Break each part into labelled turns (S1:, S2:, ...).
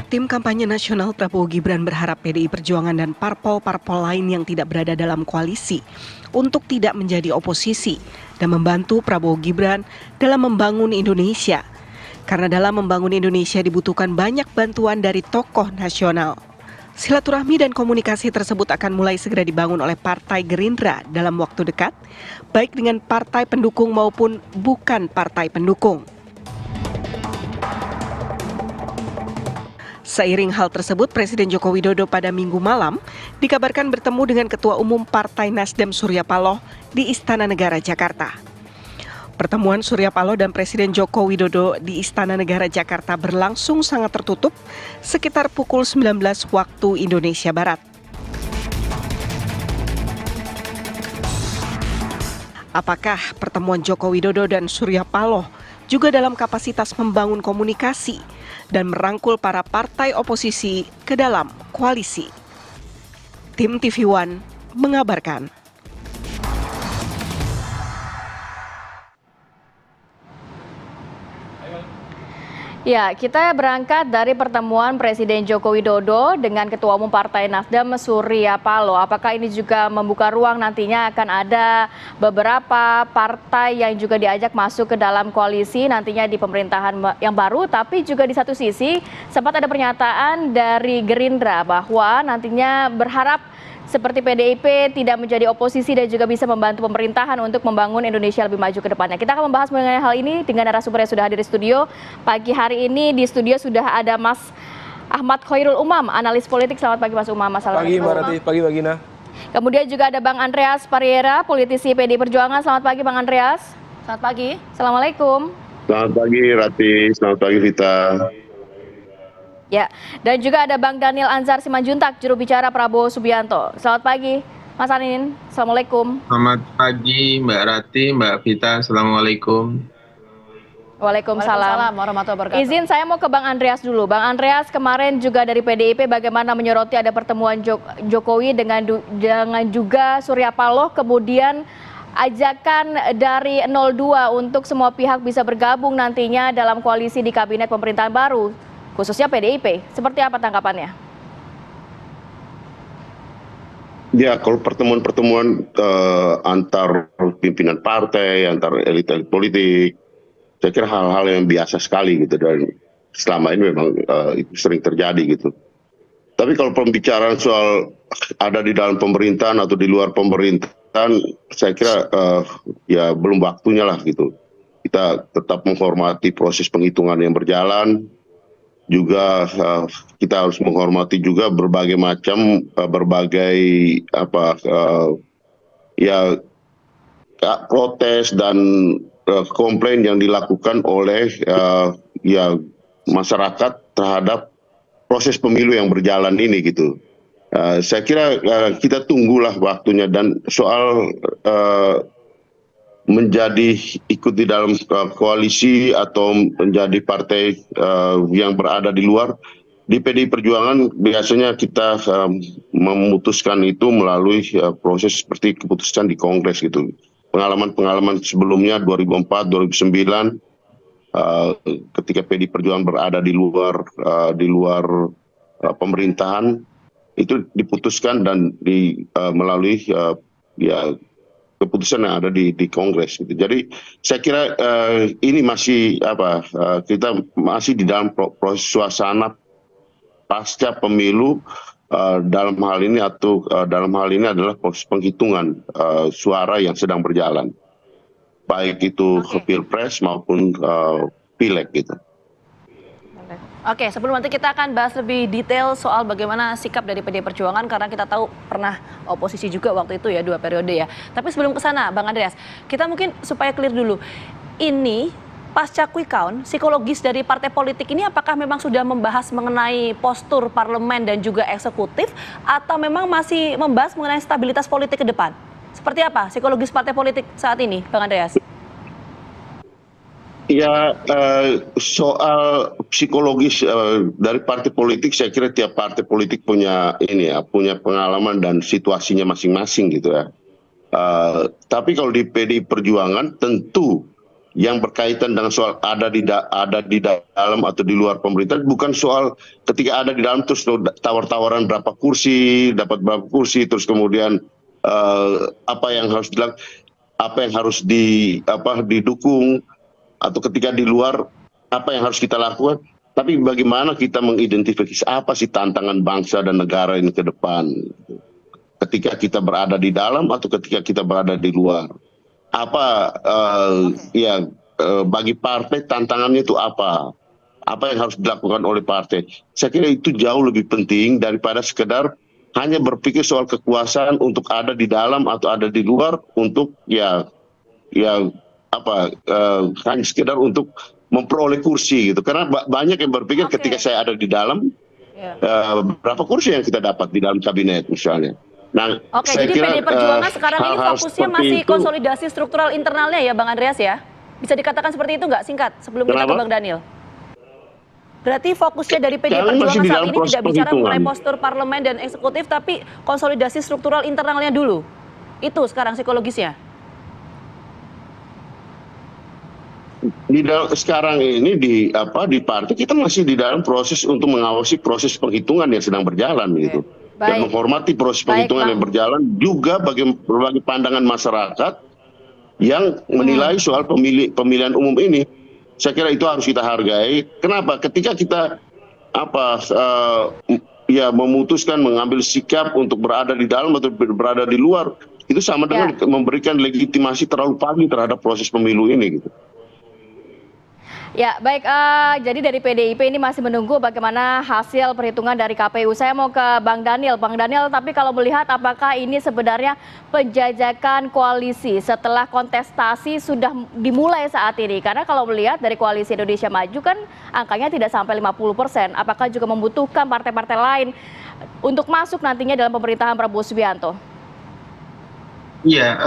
S1: Tim kampanye nasional Prabowo Gibran berharap PDI Perjuangan dan parpol-parpol lain yang tidak berada dalam koalisi untuk tidak menjadi oposisi dan membantu Prabowo Gibran dalam membangun Indonesia. Karena dalam membangun Indonesia dibutuhkan banyak bantuan dari tokoh nasional. Silaturahmi dan komunikasi tersebut akan mulai segera dibangun oleh Partai Gerindra dalam waktu dekat, baik dengan partai pendukung maupun bukan partai pendukung. Seiring hal tersebut, Presiden Joko Widodo pada Minggu malam dikabarkan bertemu dengan Ketua Umum Partai Nasdem Surya Paloh di Istana Negara Jakarta. Pertemuan Surya Paloh dan Presiden Joko Widodo di Istana Negara Jakarta berlangsung sangat tertutup sekitar pukul 19 waktu Indonesia Barat. Apakah pertemuan Joko Widodo dan Surya Paloh juga dalam kapasitas membangun komunikasi dan merangkul para partai oposisi ke dalam koalisi? Tim TV One mengabarkan.
S2: Ya, kita berangkat dari pertemuan Presiden Joko Widodo dengan Ketua Umum Partai Nasdem Surya Paloh. Apakah ini juga membuka ruang nantinya akan ada beberapa partai yang juga diajak masuk ke dalam koalisi nantinya di pemerintahan yang baru, tapi juga di satu sisi sempat ada pernyataan dari Gerindra bahwa nantinya berharap seperti PDIP tidak menjadi oposisi dan juga bisa membantu pemerintahan untuk membangun Indonesia lebih maju ke depannya. Kita akan membahas mengenai hal ini dengan narasumber yang sudah hadir di studio. Pagi hari ini di studio sudah ada Mas Ahmad Khairul Umam, analis politik. Selamat pagi Mas Umam.
S3: Pagi Mbak Rati, pagi Mbak Gina.
S2: Kemudian juga ada Bang Andreas Pariera, politisi PDI Perjuangan. Selamat pagi Bang Andreas. Selamat pagi. Assalamualaikum.
S4: Selamat pagi Rati, selamat pagi Vita.
S2: Ya, dan juga ada Bang Daniel Anzar Simanjuntak, juru bicara Prabowo Subianto. Selamat pagi, Mas Anin. Assalamualaikum.
S5: Selamat pagi Mbak Rati, Mbak Vita. Assalamualaikum.
S2: Waalaikumsalam warahmatullahi wabarakatuh. Izin saya mau ke Bang Andreas dulu. Bang Andreas, kemarin juga dari PDIP bagaimana menyoroti ada pertemuan Jokowi dengan juga Surya Paloh, kemudian ajakan dari 02 untuk semua pihak bisa bergabung nantinya dalam koalisi di kabinet pemerintahan baru, khususnya PDIP. Seperti apa tanggapannya?
S4: Ya, kalau pertemuan-pertemuan antar pimpinan partai, antar elit-elit politik, saya kira hal-hal yang biasa sekali gitu, dan selama ini memang itu sering terjadi gitu. Tapi kalau pembicaraan soal ada di dalam pemerintahan atau di luar pemerintahan, saya kira ya belum waktunya lah gitu. Kita tetap menghormati proses penghitungan yang berjalan. Juga kita harus menghormati juga berbagai macam ya protes dan komplain yang dilakukan oleh ya masyarakat terhadap proses pemilu yang berjalan ini gitu. Saya kira kita tunggulah waktunya, dan soal menjadi ikut di dalam koalisi atau menjadi partai yang berada di luar, di PDI Perjuangan biasanya kita memutuskan itu melalui proses seperti keputusan di Kongres gitu. Pengalaman-pengalaman sebelumnya 2004, 2009 ketika PDI Perjuangan berada di luar pemerintahan, itu diputuskan dan melalui ya keputusan yang ada di Kongres gitu. Jadi saya kira ini masih kita masih di dalam proses suasana pasca pemilu, dalam hal ini adalah proses penghitungan suara yang sedang berjalan, baik itu Pilpres maupun Pileg gitu.
S6: Oke, sebelum nanti kita akan bahas lebih detail soal bagaimana sikap dari PDI Perjuangan, karena kita tahu pernah oposisi juga waktu itu ya, 2 periode ya. Tapi sebelum ke sana, Bang Andreas, kita mungkin supaya clear dulu. Ini pasca quick count, psikologis dari partai politik ini apakah memang sudah membahas mengenai postur parlemen dan juga eksekutif, atau memang masih membahas mengenai stabilitas politik ke depan? Seperti apa psikologis partai politik saat ini, Bang Andreas?
S4: Ya, soal psikologis dari partai politik, saya kira tiap partai politik punya pengalaman dan situasinya masing-masing gitu ya. Tapi kalau di PDI Perjuangan tentu yang berkaitan dengan soal ada di dalam atau di luar pemerintah, bukan soal ketika ada di dalam terus tawar-tawaran berapa kursi, dapat berapa kursi, terus kemudian apa yang harus dilakukan, apa yang harus didukung, atau ketika di luar apa yang harus kita lakukan, tapi bagaimana kita mengidentifikasi apa sih tantangan bangsa dan negara ini ke depan ketika kita berada di dalam atau ketika kita berada di luar. Apa bagi partai tantangannya itu apa yang harus dilakukan oleh partai. Saya kira itu jauh lebih penting daripada sekedar hanya berpikir soal kekuasaan untuk ada di dalam atau ada di luar untuk hanya sekedar untuk memperoleh kursi gitu. Karena banyak yang berpikir ketika saya ada di dalam berapa kursi yang kita dapat di dalam kabinet misalnya. Nah,
S6: jadi PDI Perjuangan sekarang ini fokusnya masih konsolidasi struktural internalnya ya Bang Andreas ya? Bisa dikatakan seperti itu nggak, singkat, sebelum kita ke Bang Daniel? Berarti fokusnya dari PDI Perjuangan saat ini tidak bicara mengenai postur parlemen dan eksekutif, tapi konsolidasi struktural internalnya dulu. Itu sekarang psikologisnya?
S4: Sekarang ini di partai kita masih di dalam proses untuk mengawasi proses penghitungan yang sedang berjalan gitu. Dan menghormati proses penghitungan yang berjalan juga bagi pandangan masyarakat yang menilai soal pemilihan umum ini. Saya kira itu harus kita hargai. Kenapa? Ketika kita memutuskan mengambil sikap untuk berada di dalam atau berada di luar, itu sama dengan memberikan legitimasi terlalu pagi terhadap proses pemilu ini gitu.
S2: Ya, baik. Jadi dari PDIP ini masih menunggu bagaimana hasil perhitungan dari KPU. Saya mau ke Bang Daniel. Bang Daniel, tapi kalau melihat apakah ini sebenarnya penjajakan koalisi setelah kontestasi sudah dimulai saat ini? Karena kalau melihat dari Koalisi Indonesia Maju kan angkanya tidak sampai 50%. Apakah juga membutuhkan partai-partai lain untuk masuk nantinya dalam pemerintahan Prabowo Subianto?
S5: Iya,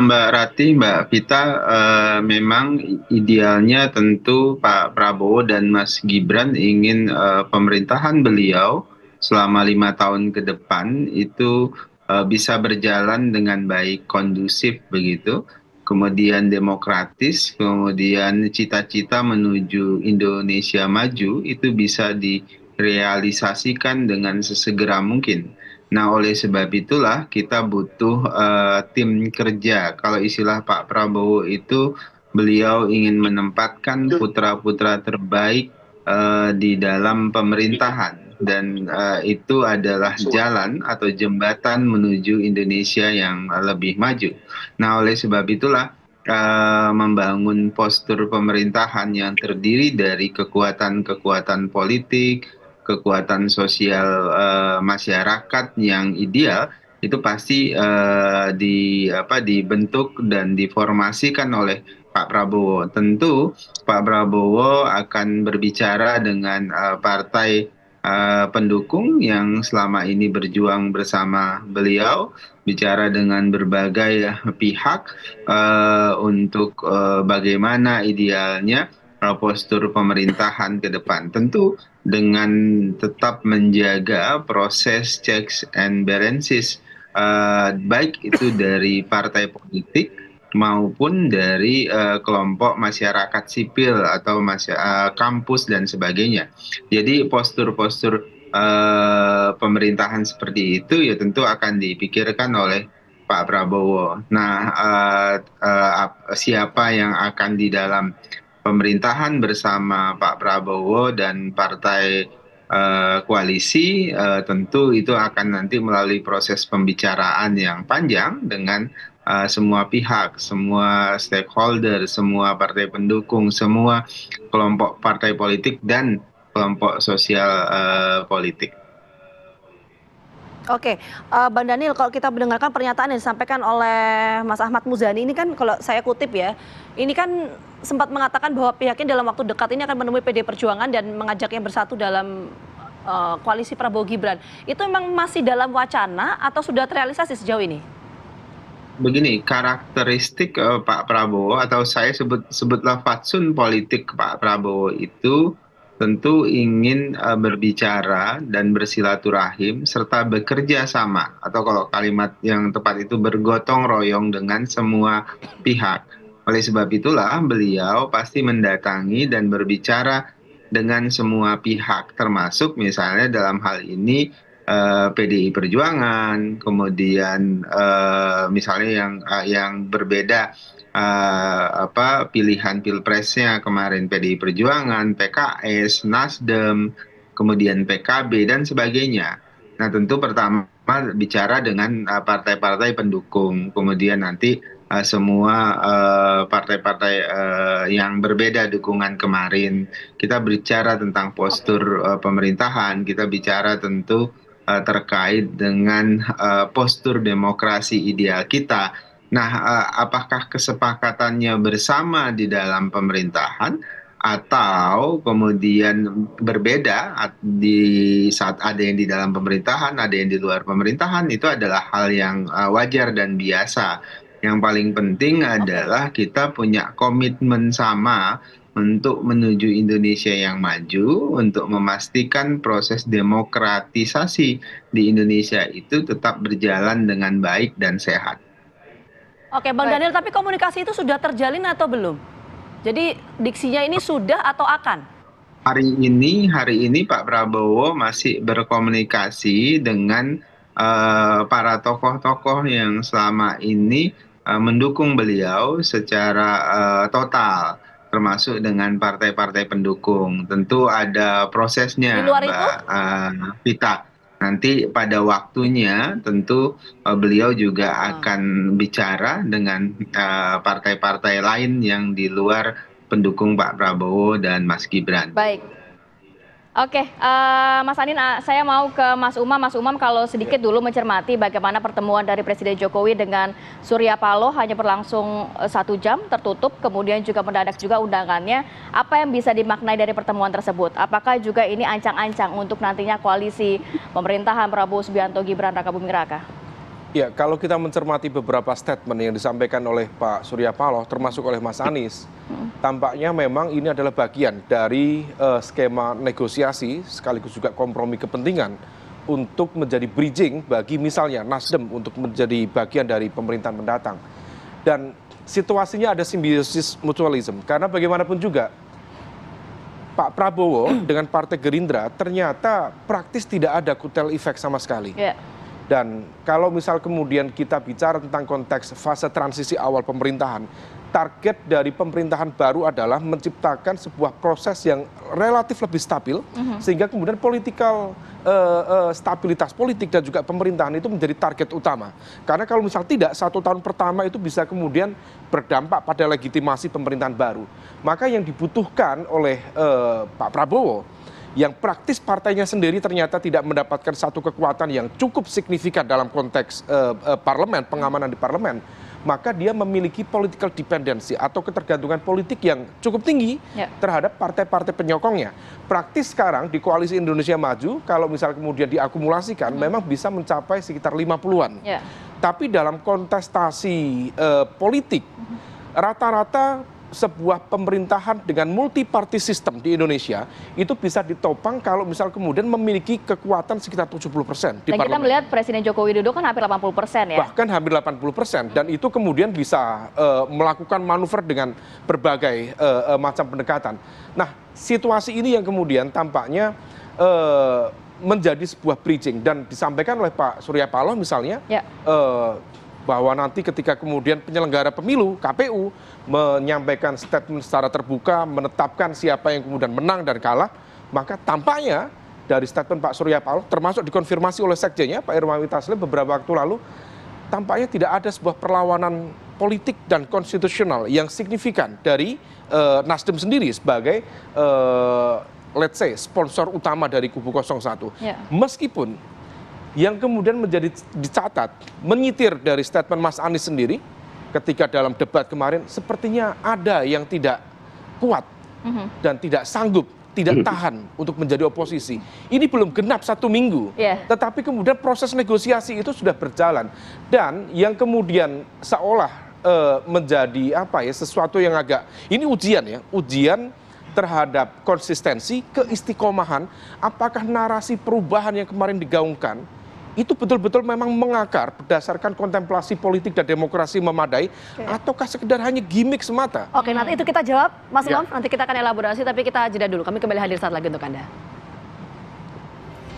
S5: Mbak Rati, Mbak Vita, memang idealnya tentu Pak Prabowo dan Mas Gibran ingin pemerintahan beliau selama 5 tahun ke depan itu bisa berjalan dengan baik, kondusif begitu, kemudian demokratis, kemudian cita-cita menuju Indonesia maju itu bisa direalisasikan dengan sesegera mungkin. Nah, oleh sebab itulah kita butuh tim kerja. Kalau istilah Pak Prabowo itu, beliau ingin menempatkan putra-putra terbaik di dalam pemerintahan. Dan itu adalah jalan atau jembatan menuju Indonesia yang lebih maju. Nah, oleh sebab itulah membangun postur pemerintahan yang terdiri dari kekuatan-kekuatan politik, kekuatan sosial masyarakat yang ideal itu pasti dibentuk dan diformasikan oleh Pak Prabowo. Tentu Pak Prabowo akan berbicara dengan partai pendukung yang selama ini berjuang bersama beliau, bicara dengan berbagai pihak untuk bagaimana idealnya postur pemerintahan ke depan. Tentu dengan tetap menjaga proses checks and balances, baik itu dari partai politik maupun dari kelompok masyarakat sipil atau kampus dan sebagainya. Jadi postur-postur pemerintahan seperti itu ya tentu akan dipikirkan oleh Pak Prabowo. Nah, siapa yang akan di dalam pemerintahan bersama Pak Prabowo dan partai koalisi, tentu itu akan nanti melalui proses pembicaraan yang panjang dengan semua pihak, semua stakeholder, semua partai pendukung, semua kelompok partai politik dan kelompok sosial politik.
S6: Oke, Bang Daniel, kalau kita mendengarkan pernyataan yang disampaikan oleh Mas Ahmad Muzani ini kan kalau saya kutip ya, ini kan sempat mengatakan bahwa pihaknya dalam waktu dekat ini akan menemui PDI Perjuangan dan mengajaknya bersatu dalam koalisi Prabowo Gibran. Itu memang masih dalam wacana atau sudah terrealisasi sejauh ini?
S5: Begini, karakteristik Pak Prabowo atau saya sebutlah fatsun politik Pak Prabowo itu tentu ingin berbicara dan bersilaturahim serta bekerja sama, atau kalau kalimat yang tepat itu bergotong royong dengan semua pihak. Oleh sebab itulah beliau pasti mendatangi dan berbicara dengan semua pihak, termasuk misalnya dalam hal ini PDI Perjuangan, kemudian misalnya yang berbeda pilihan pilpresnya kemarin PDI Perjuangan, PKS, Nasdem, kemudian PKB dan sebagainya. Nah, tentu pertama bicara dengan partai-partai pendukung, kemudian nanti semua partai-partai yang berbeda dukungan kemarin. Kita bicara tentang postur pemerintahan, kita bicara tentu terkait dengan postur demokrasi ideal kita. Nah, apakah kesepakatannya bersama di dalam pemerintahan atau kemudian berbeda di saat ada yang di dalam pemerintahan, ada yang di luar pemerintahan, itu adalah hal yang wajar dan biasa. Yang paling penting adalah kita punya komitmen sama untuk menuju Indonesia yang maju, untuk memastikan proses demokratisasi di Indonesia itu tetap berjalan dengan baik dan sehat.
S6: Oke, Bang Daniel, tapi komunikasi itu sudah terjalin atau belum? Jadi diksinya ini sudah atau akan?
S5: Hari ini Pak Prabowo masih berkomunikasi dengan para tokoh-tokoh yang selama ini mendukung beliau secara total, termasuk dengan partai-partai pendukung. Tentu ada prosesnya,
S6: Di luar itu?
S5: Mbak Vita. Nanti pada waktunya tentu beliau juga akan bicara dengan partai-partai lain yang di luar pendukung Pak Prabowo dan Mas Gibran.
S2: Baik. Oke, Mas Anin, saya mau ke Mas Umam. Mas Umam, kalau sedikit dulu mencermati bagaimana pertemuan dari Presiden Jokowi dengan Surya Paloh hanya berlangsung 1 jam tertutup, kemudian juga mendadak juga undangannya. Apa yang bisa dimaknai dari pertemuan tersebut? Apakah juga ini ancang-ancang untuk nantinya koalisi pemerintahan Prabowo Subianto Gibran Raka Buming Raka?
S3: Ya, kalau kita mencermati beberapa statement yang disampaikan oleh Pak Surya Paloh, termasuk oleh Mas Anies, tampaknya memang ini adalah bagian dari skema negosiasi sekaligus juga kompromi kepentingan untuk menjadi bridging bagi misalnya Nasdem untuk menjadi bagian dari pemerintahan mendatang. Dan situasinya ada simbiosis mutualism, karena bagaimanapun juga Pak Prabowo dengan Partai Gerindra ternyata praktis tidak ada kutel efek sama sekali. Dan kalau misal kemudian kita bicara tentang konteks fase transisi awal pemerintahan, target dari pemerintahan baru adalah menciptakan sebuah proses yang relatif lebih stabil, sehingga kemudian stabilitas politik dan juga pemerintahan itu menjadi target utama. Karena kalau misal tidak, 1 tahun pertama itu bisa kemudian berdampak pada legitimasi pemerintahan baru. Maka yang dibutuhkan oleh Pak Prabowo, yang praktis partainya sendiri ternyata tidak mendapatkan satu kekuatan yang cukup signifikan dalam konteks parlemen, pengamanan di parlemen, maka dia memiliki political dependency atau ketergantungan politik yang cukup tinggi terhadap partai-partai penyokongnya. Praktis sekarang di Koalisi Indonesia Maju, kalau misal kemudian diakumulasikan, memang bisa mencapai sekitar 50-an. Tapi dalam kontestasi politik, rata-rata sebuah pemerintahan dengan multi-party system di Indonesia itu bisa ditopang kalau misal kemudian memiliki kekuatan sekitar 70% di
S2: Dan
S3: parlemen.
S2: kita melihat Presiden Joko Widodo kan hampir 80% ya.
S3: Bahkan hampir 80%, dan itu kemudian bisa melakukan manuver dengan berbagai macam pendekatan. Nah, situasi ini yang kemudian tampaknya menjadi sebuah bridging, dan disampaikan oleh Pak Surya Paloh misalnya, bahwa nanti ketika kemudian penyelenggara pemilu, KPU, menyampaikan statement secara terbuka, menetapkan siapa yang kemudian menang dan kalah, maka tampaknya dari statement Pak Surya Paloh, termasuk dikonfirmasi oleh sekjennya, Pak Hermawi Taslim beberapa waktu lalu, tampaknya tidak ada sebuah perlawanan politik dan konstitusional yang signifikan dari Nasdem sendiri sebagai, let's say, sponsor utama dari kubu 01. Meskipun yang kemudian menjadi dicatat, menyitir dari statement Mas Anies sendiri ketika dalam debat kemarin, sepertinya ada yang tidak kuat dan tidak sanggup, tidak tahan untuk menjadi oposisi. Ini belum genap 1 minggu, tetapi kemudian proses negosiasi itu sudah berjalan. Dan yang kemudian seolah menjadi sesuatu yang agak, ini ujian ya, ujian terhadap konsistensi, keistiqomahan, apakah narasi perubahan yang kemarin digaungkan itu betul-betul memang mengakar berdasarkan kontemplasi politik dan demokrasi memadai, ataukah sekedar hanya gimmick semata?
S6: Oke, nanti itu kita jawab, Mas
S3: Ya.
S6: Umam. Nanti kita akan elaborasi, tapi kita jeda dulu. Kami kembali hadir saat lagi untuk Anda.